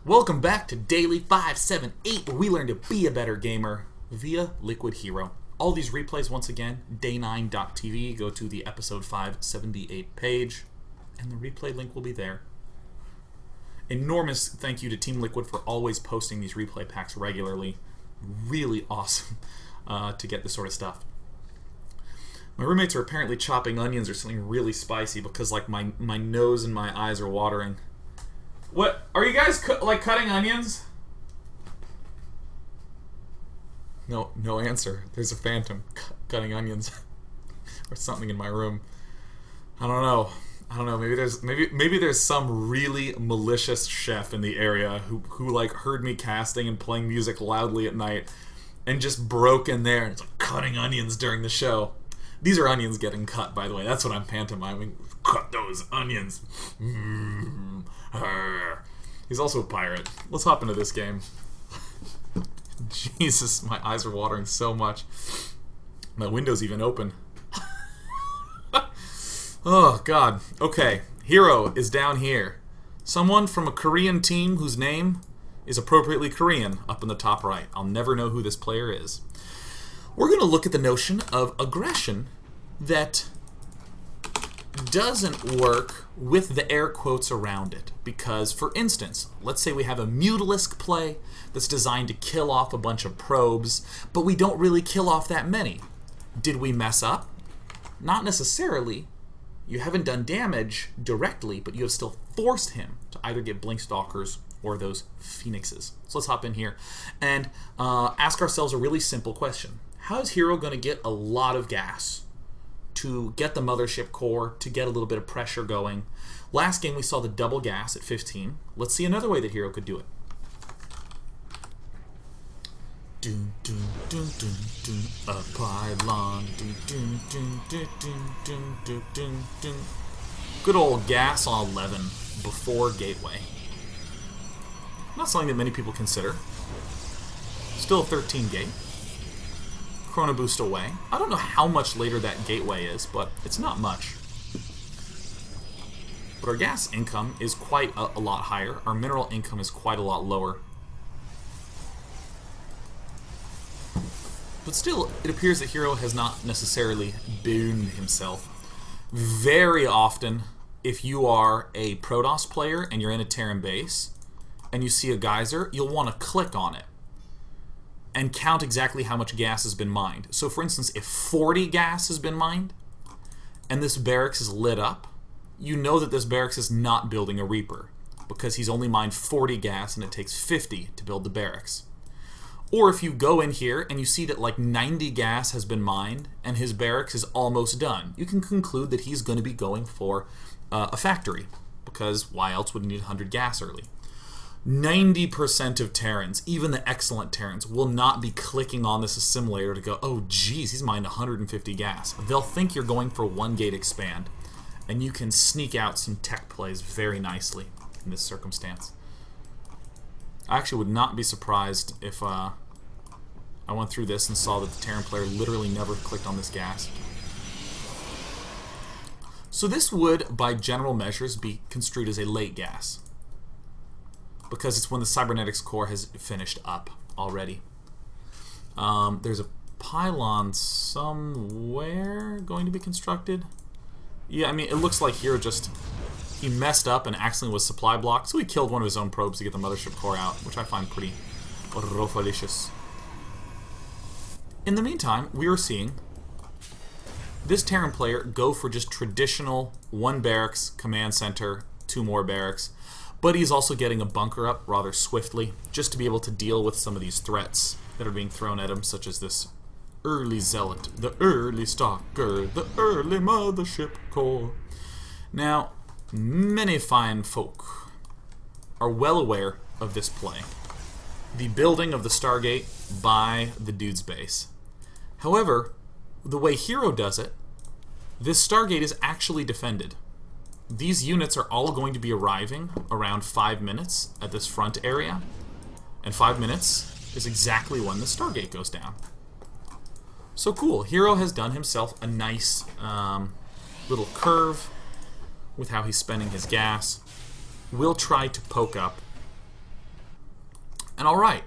Welcome back to Daily 578, where we learn to be a better gamer via LiquidHero. All these replays, once again, day9.tv. Go to the episode 578 page, and the replay link will be there. Enormous thank you to Team Liquid for always posting these replay packs regularly. Really awesome to get this sort of stuff. My roommates are apparently chopping onions or something really spicy because like my nose and my eyes are watering. What? Are you guys like cutting onions? No answer. There's a phantom cutting onions or something in my room. I don't know. Maybe there's some really malicious chef in the area who like heard me casting and playing music loudly at night and just broke in there and it's like cutting onions during the show. These are onions getting cut, by the way. That's what I'm pantomiming. Cut those onions. He's also a pirate. Let's hop into this game. Jesus, my eyes are watering so much. My window's even open. Oh, God. Okay, Hero is down here. Someone from a Korean team whose name is appropriately Korean up in the top right. I'll never know who this player is. We're going to look at the notion of aggression that doesn't work with the air quotes around it. Because, for instance, let's say we have a Mutalisk play that's designed to kill off a bunch of probes, but we don't really kill off that many. Did we mess up? Not necessarily. You haven't done damage directly, but you have still forced him to either get Blinkstalkers or those Phoenixes. So let's hop in here and ask ourselves a really simple question. How is Hero going to get a lot of gas to get the Mothership core, to get a little bit of pressure going? Last game we saw the double gas at 15. Let's see another way that Hero could do it. Dun, dun, dun, dun, dun, a pylon. Dun, dun, dun, dun, dun, dun, dun, dun, dun. Good old gas on 11 before gateway. Not something that many people consider. Still a 13 gate. Chrono boost away. I don't know how much later that gateway is, but it's not much. But our gas income is quite a lot higher. Our mineral income is quite a lot lower. But still, it appears that Hero has not necessarily booned himself. Very often, if you are a Protoss player and you're in a Terran base, and you see a geyser, you'll want to click on it and count exactly how much gas has been mined. So for instance, if 40 gas has been mined, and this barracks is lit up, you know that this barracks is not building a Reaper, because he's only mined 40 gas and it takes 50 to build the barracks. Or if you go in here and you see that like 90 gas has been mined and his barracks is almost done, you can conclude that he's going to be going for a factory, because why else would he need 100 gas early? 90% of Terrans, even the excellent Terrans, will not be clicking on this assimilator to go, oh geez, he's mined 150 gas. They'll think you're going for one gate expand, and you can sneak out some tech plays very nicely in this circumstance. I actually would not be surprised if I went through this and saw that the Terran player literally never clicked on this gas. So this would, by general measures, be construed as a late gas, because it's when the cybernetics core has finished up already. There's a pylon somewhere going to be constructed. Yeah, I mean, it looks like here he messed up and accidentally was supply blocked, so he killed one of his own probes to get the Mothership core out, which I find pretty rofalicious. In the meantime, we are seeing this Terran player go for just traditional one barracks, command center, 2 more barracks, but he's also getting a bunker up rather swiftly, just to be able to deal with some of these threats that are being thrown at him, such as this early zealot, the early stalker, the early Mothership core. Now, many fine folk are well aware of this play, the building of the Stargate by the dude's base. However, the way Hero does it, this Stargate is actually defended. These units are all going to be arriving around 5 minutes at this front area, and 5 minutes is exactly when the Stargate goes down. So cool, Hero has done himself a nice little curve with how he's spending his gas. We'll try to poke up And alright.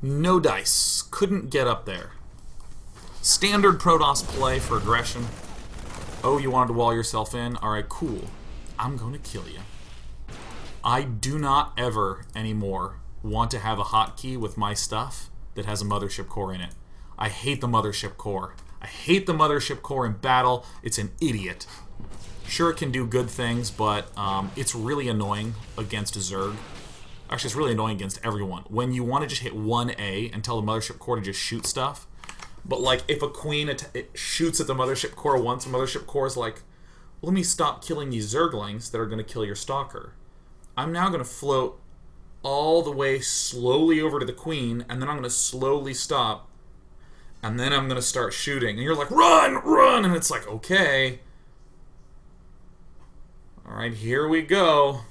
No dice. Couldn't get up there. Standard Protoss play for aggression. Oh, you wanted to wall yourself in? Alright, cool. I'm going to kill you. I do not ever anymore want to have a hotkey with my stuff that has a Mothership core in it. I hate the Mothership core. I hate the Mothership core in battle. It's an idiot. Sure, it can do good things, but it's really annoying against Zerg. Actually, it's really annoying against everyone. When you want to just hit 1A and tell the Mothership core to just shoot stuff, but like if a queen it shoots at the Mothership core once, the Mothership core is like, let me stop killing these Zerglings that are going to kill your Stalker. I'm now going to float all the way slowly over to the queen, and then I'm going to slowly stop, and then I'm going to start shooting. And you're like, run, run! And it's like, okay. Alright, here we go.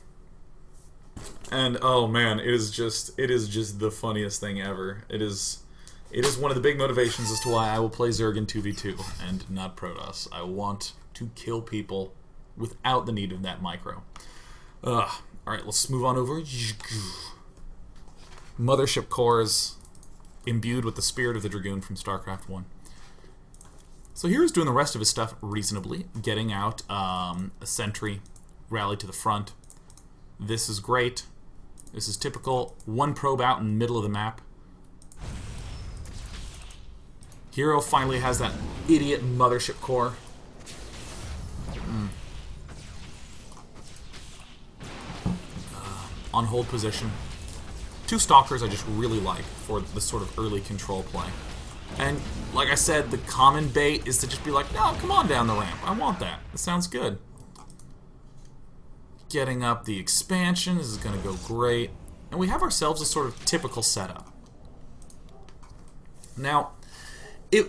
And, oh man, it is just the funniest thing ever. It is one of the big motivations as to why I will play Zerg in 2v2 and not Protoss. I want to kill people without the need of that micro. Alright, let's move on over. Mothership cores imbued with the spirit of the Dragoon from StarCraft 1. So here's doing the rest of his stuff reasonably. Getting out a sentry, rally to the front. This is great. This is typical. One probe out in the middle of the map. Hero finally has that idiot Mothership core. On hold position. Two Stalkers I just really like for the sort of early control play. And like I said, the common bait is to just be like, no, come on down the ramp. I want that. It sounds good. Getting up the expansion. This is going to go great. And we have ourselves a sort of typical setup. Now,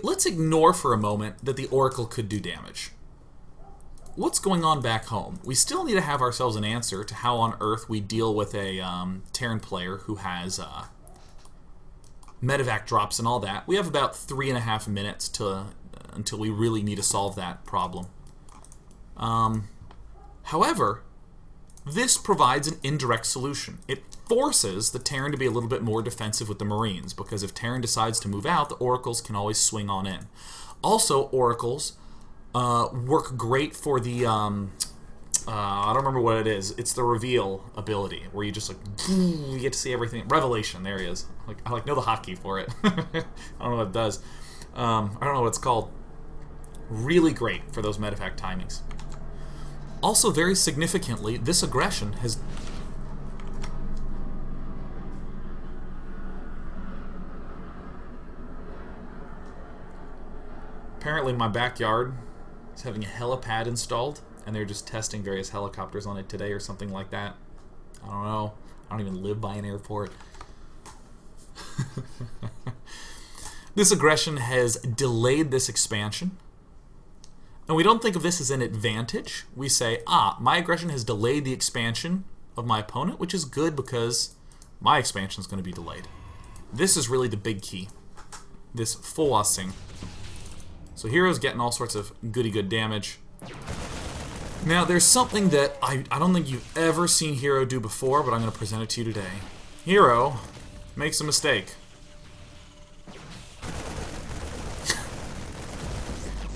let's ignore for a moment that the Oracle could do damage. What's going on back home? We still need to have ourselves an answer to how on earth we deal with a Terran player who has medevac drops and all that. We have about 3.5 minutes until we really need to solve that problem. However, this provides an indirect solution. It forces the Terran to be a little bit more defensive with the Marines, because if Terran decides to move out, the Oracles can always swing on in. Also, Oracles work great for the, I don't remember what it is. It's the reveal ability, where you just like, you get to see everything. Revelation, there he is. I know the hotkey for it. I don't know what it does. I don't know what it's called. Really great for those medevac timings. Also, very significantly, this aggression has... Apparently my backyard is having a helipad installed, and they're just testing various helicopters on it today or something like that. I don't know. I don't even live by an airport. This aggression has delayed this expansion. And we don't think of this as an advantage. We say, my aggression has delayed the expansion of my opponent, which is good because my expansion is going to be delayed. This is really the big key. This forcing. So Hero's getting all sorts of goody-good damage. Now, there's something that I don't think you've ever seen Hero do before, but I'm going to present it to you today. Hero makes a mistake.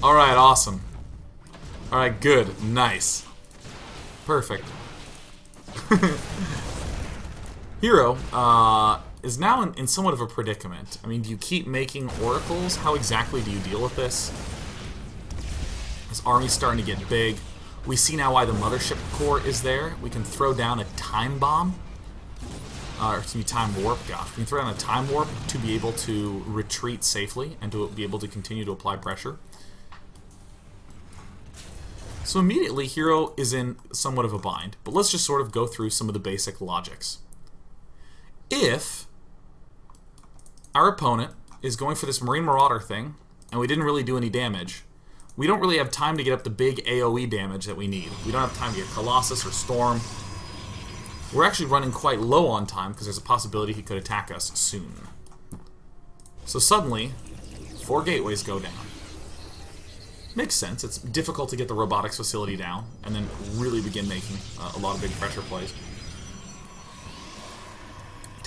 Alright, awesome. Alright, good. Nice. Perfect. Hero is now in somewhat of a predicament. I mean, do you keep making oracles? How exactly do you deal with this? This army's starting to get big. We see now why the Mothership core is there. We can throw down a time bomb. Or, excuse me, time warp. Gosh. We can throw down a time warp to be able to retreat safely and to be able to continue to apply pressure. So immediately, Hero is in somewhat of a bind, but let's just sort of go through some of the basic logics. If our opponent is going for this Marine Marauder thing, and we didn't really do any damage, we don't really have time to get up the big AoE damage that we need. We don't have time to get Colossus or Storm. We're actually running quite low on time because there's a possibility he could attack us soon. So suddenly, 4 gateways go down. Makes sense. It's difficult to get the robotics facility down and then really begin making a lot of big pressure plays.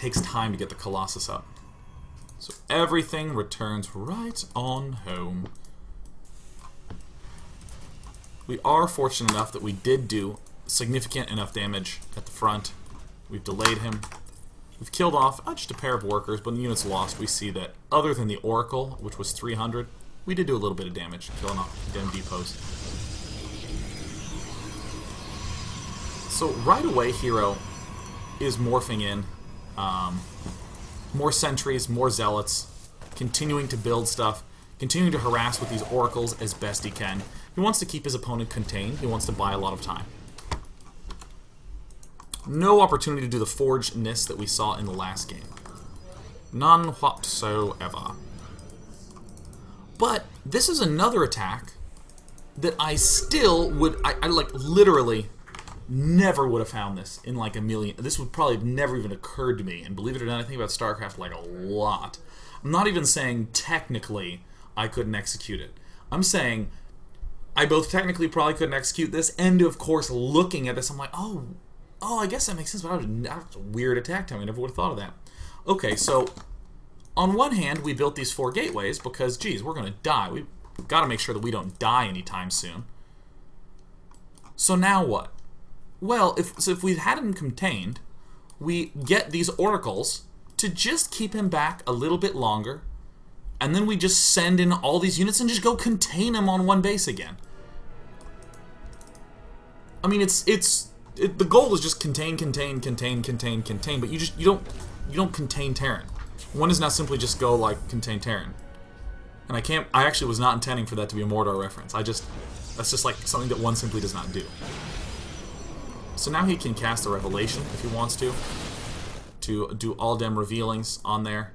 takes time to get the Colossus up. So everything returns right on home. We are fortunate enough that we did do significant enough damage at the front. We've delayed him. We've killed off just a pair of workers, but in units lost, we see that other than the Oracle, which was 300, we did do a little bit of damage, killing off den depots. So right away, Hero is morphing in more sentries, more zealots, continuing to build stuff, continuing to harass with these oracles as best he can. He wants to keep his opponent contained. He wants to buy a lot of time. No opportunity to do the forgedness that we saw in the last game. None whatsoever. But this is another attack that I still would... I like literally never would have found this in like a million... This would probably have never even occurred to me. And believe it or not, I think about StarCraft like a lot. I'm not even saying technically I couldn't execute it. I'm saying I both technically probably couldn't execute this, and of course looking at this I'm like, oh, I guess that makes sense, but that's a weird attack time. I never would have thought of that. Okay, so on one hand we built these 4 gateways because, geez, we're going to die. We've got to make sure that we don't die anytime soon. So now what? Well, if we had him contained, we get these oracles to just keep him back a little bit longer, and then we just send in all these units and just go contain him on one base again. I mean, the goal is just contain, but you don't contain Terran. One is not simply just go like contain Terran. And I actually was not intending for that to be a Mordor reference. That's just like something that one simply does not do. So now he can cast a Revelation if he wants to do all dem revealings on there.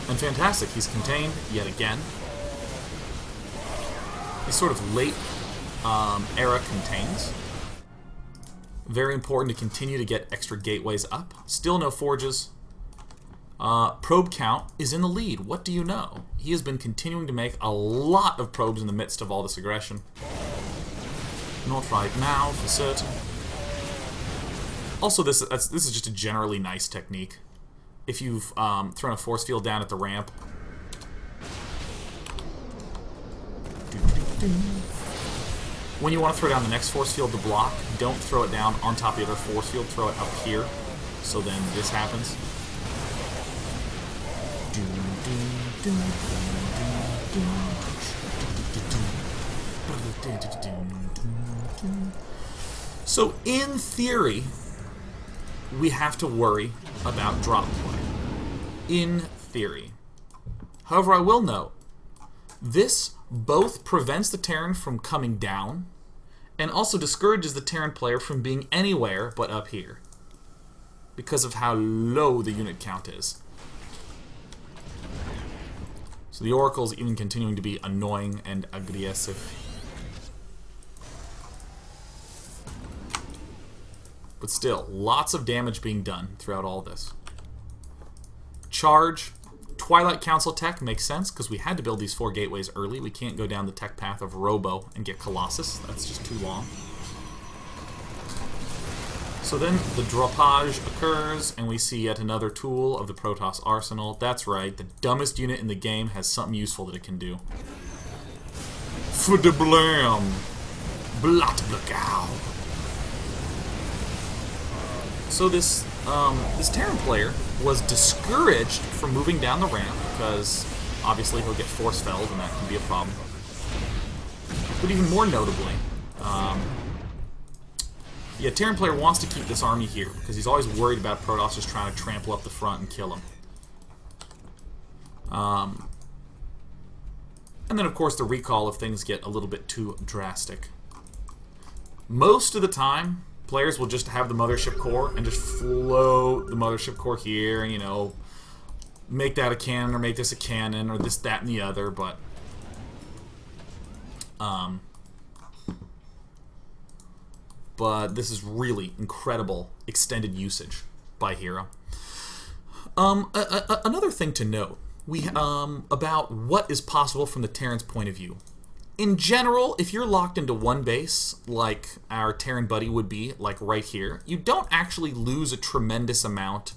And fantastic, he's contained yet again. He's sort of late era contains. Very important to continue to get extra gateways up. Still no forges. Probe count is in the lead. What do you know? He has been continuing to make a lot of probes in the midst of all this aggression. Not right now, for certain. Also, this is just a generally nice technique. If you've thrown a force field down at the ramp, when you want to throw down the next force field to block, don't throw it down on top of the other force field, throw it up here, so then this happens. So, in theory, we have to worry about drop play. In theory. However, I will note, this both prevents the Terran from coming down, and also discourages the Terran player from being anywhere but up here, because of how low the unit count is. So the Oracle's even continuing to be annoying and aggressive. But still, lots of damage being done throughout all this. Charge. Twilight Council tech makes sense, because we had to build these 4 gateways early. We can't go down the tech path of Robo and get Colossus. That's just too long. So then the droppage occurs, and we see yet another tool of the Protoss arsenal. That's right, the dumbest unit in the game has something useful that it can do. For the blam! Blot blackout! So this Terran player was discouraged from moving down the ramp because obviously he'll get force felled and that can be a problem. But even more notably, yeah, Terran player wants to keep this army here because he's always worried about Protoss just trying to trample up the front and kill him. And then of course the recall if things get a little bit too drastic. Most of the time, players will just have the Mothership core and just float the Mothership core here, and, you know, make that a cannon or make this a cannon or this, that, and the other, but this is really incredible extended usage by Hero. Another thing to note, about what is possible from the Terran's point of view. In general, if you're locked into one base, like our Terran buddy would be, like right here, you don't actually lose a tremendous amount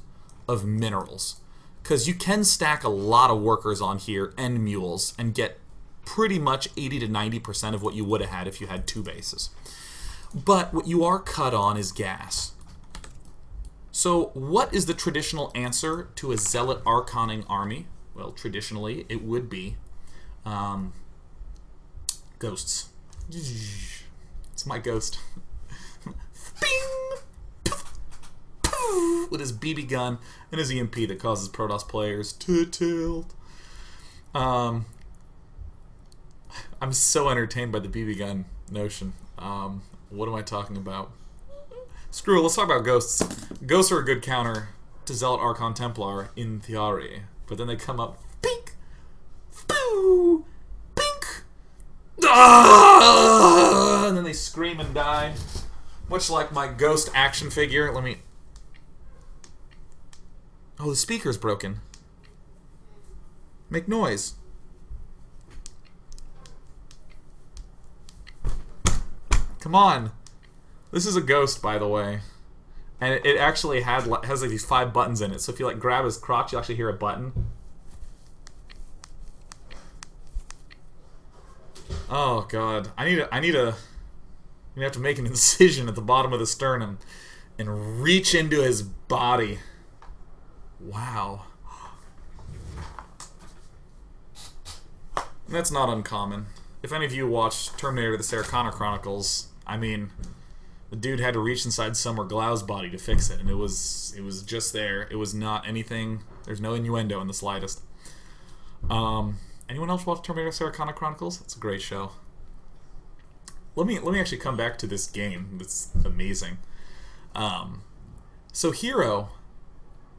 of minerals. Because you can stack a lot of workers on here and mules and get pretty much 80 to 90% of what you would have had if you had 2 bases. But what you are cut on is gas. So what is the traditional answer to a zealot archoning army? Well, traditionally it would be ghosts. It's my ghost. Bing! With his BB gun and his EMP that causes Protoss players to tilt. I'm so entertained by the BB gun notion. What am I talking about? Screw it, let's talk about ghosts. Ghosts are a good counter to Zealot Archon Templar in theory, but then they come up, pink, boo, pink, ah! And then they scream and die, much like my ghost action figure. Let me. Oh, the speaker's broken. Make noise. Come on. This is a ghost, by the way. And it actually has like these 5 buttons in it. So if you like grab his crotch, you actually hear a button. Oh god. I have to make an incision at the bottom of the sternum and reach into his body. Wow. And that's not uncommon. If any of you watched Terminator the Sarah Connor Chronicles, I mean, the dude had to reach inside Summer Glau's body to fix it, and it was just there. It was not anything. There's no innuendo in the slightest. Anyone else watch Terminator Sarah Connor Chronicles? It's a great show. Let me actually come back to this game. It's amazing. So Hero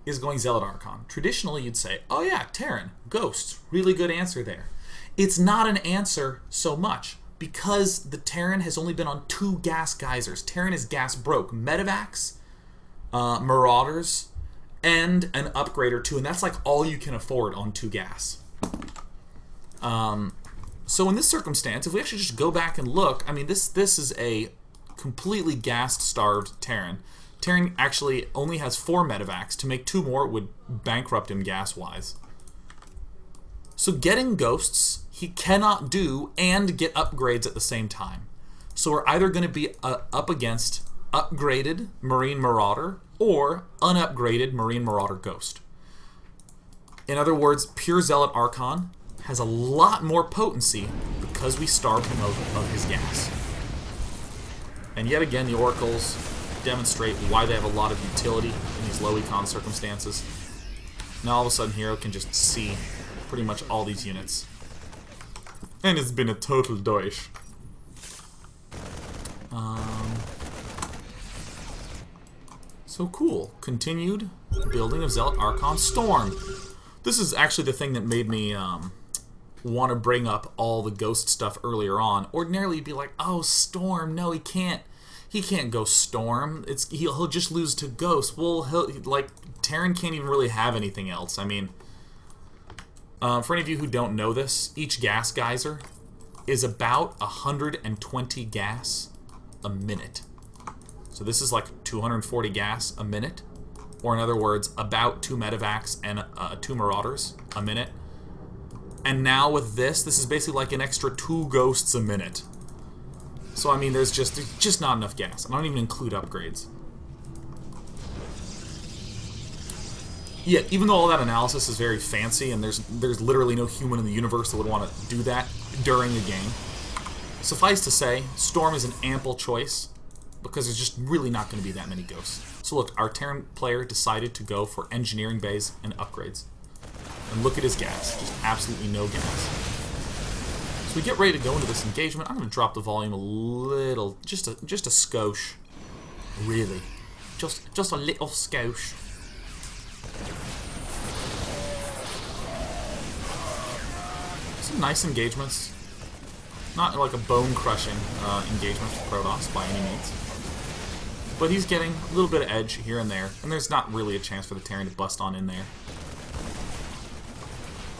is going Zealot Archon. Traditionally, you'd say, oh yeah, Terran, Ghosts, really good answer there. It's not an answer so much, because the Terran has only been on 2 gas geysers. Terran is gas broke. Medivacs, Marauders, and an upgrade or 2, and that's like all you can afford on 2 gas. So in this circumstance, if we actually just go back and look, I mean, this is a completely gas-starved Terran. Terran actually only has 4 Medivacs. To make 2 more would bankrupt him gas-wise. So getting Ghosts, he cannot do and get upgrades at the same time. So we're either going to be up against upgraded Marine Marauder or unupgraded Marine Marauder Ghost. In other words, pure Zealot Archon has a lot more potency because we starved him of his gas. And yet again, the Oracles demonstrate why they have a lot of utility in these low econ circumstances. Now all of a sudden Hero can just see pretty much all these units. And it's been a total doish. So cool. Continued building of Zealot Archon Storm. This is actually the thing that made me want to bring up all the Ghost stuff earlier on. Ordinarily you'd be like, oh, Storm, no, he can't go Storm. He'll just lose to Ghost. Well, Terran can't even really have anything else. I mean, for any of you who don't know this, each gas geyser is about 120 gas a minute. So this is like 240 gas a minute, or in other words, about 2 Medivacs and 2 Marauders a minute. And now with this is basically like an extra 2 Ghosts a minute. So I mean, there's just not enough gas. I don't even include upgrades. Yeah, even though all that analysis is very fancy, and there's literally no human in the universe that would want to do that during a game, suffice to say, Storm is an ample choice, because there's just really not going to be that many Ghosts. So look, our Terran player decided to go for engineering bays and upgrades. And look at his gas, just absolutely no gas. So we get ready to go into this engagement. I'm going to drop the volume a little, just a skosh. Really. Just a little skosh. Some nice engagements. Not like a bone-crushing engagement for Protoss by any means. But he's getting a little bit of edge here and there, and there's not really a chance for the Terran to bust on in there.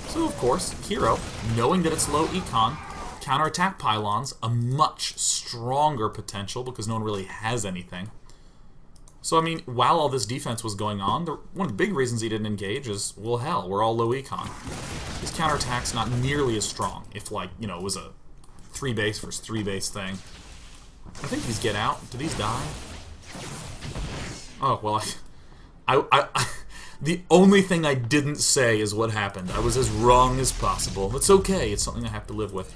So, of course, Hero, knowing that it's low econ, counterattack pylons, a much stronger potential because no one really has anything. So, I mean, while all this defense was going on, one of the big reasons he didn't engage is, well, hell, we're all low econ. His counterattack's not nearly as strong if, like, you know, it was a 3 base versus 3 base thing. I think these get out. Do these die? Oh, well, the only thing I didn't say is what happened. I was as wrong as possible. It's okay. It's something I have to live with.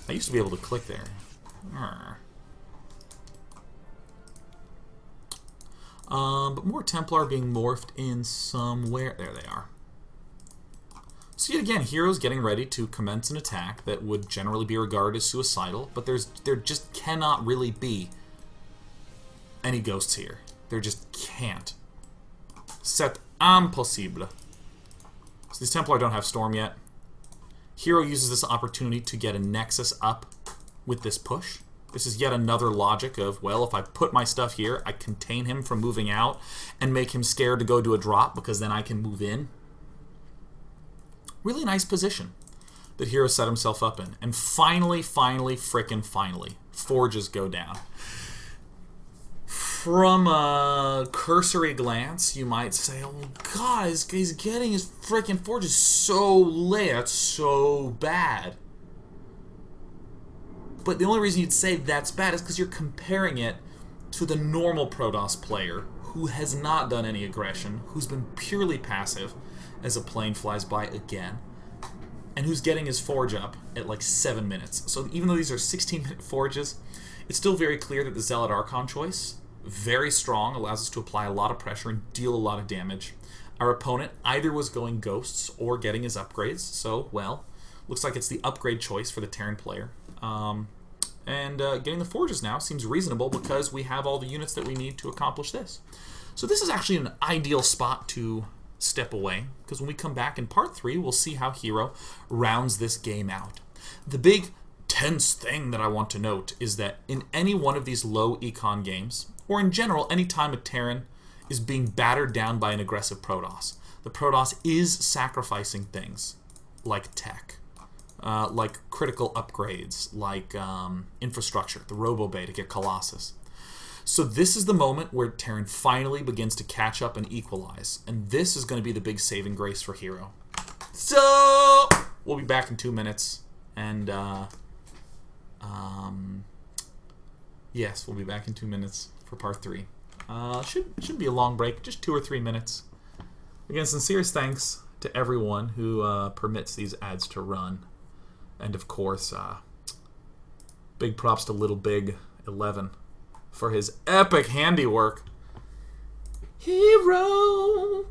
I used to be able to click there. But more Templar being morphed in somewhere. There they are. So yet again, heroes getting ready to commence an attack that would generally be regarded as suicidal, but there just cannot really be any ghosts here. There just can't. C'est impossible. So these Templar don't have Storm yet. Hero uses this opportunity to get a Nexus up with this push. This is yet another logic of, well, if I put my stuff here, I contain him from moving out and make him scared to go do a drop because then I can move in. Really nice position that Hero set himself up in. And finally, frickin' finally, forges go down. From a cursory glance, you might say, oh god, he's getting his frickin' forges so late. That's so bad. But the only reason you'd say that's bad is because you're comparing it to the normal Protoss player who has not done any aggression, who's been purely passive as a plane flies by again, and who's getting his forge up at like 7 minutes. So even though these are 16-minute forges, it's still very clear that the Zealot Archon choice, very strong, allows us to apply a lot of pressure and deal a lot of damage. Our opponent either was going ghosts or getting his upgrades, so, well, looks like it's the upgrade choice for the Terran player. Getting the forges now seems reasonable because we have all the units that we need to accomplish this. So this is actually an ideal spot to step away, because when we come back in part 3, we'll see how Hero rounds this game out. The big tense thing that I want to note is that in any one of these low econ games, or in general, any time a Terran is being battered down by an aggressive Protoss, the Protoss is sacrificing things like tech, like critical upgrades, like infrastructure, the Robo-Bay to get Colossus. So this is the moment where Terran finally begins to catch up and equalize, and this is going to be the big saving grace for Hero. So we'll be back in 2 minutes, and yes, we'll be back in 2 minutes for part 3. Shouldn't be a long break, just 2 or 3 minutes. Again, sincerest thanks to everyone who permits these ads to run. And of course, big props to Little Big 11 for his epic handiwork. Hero!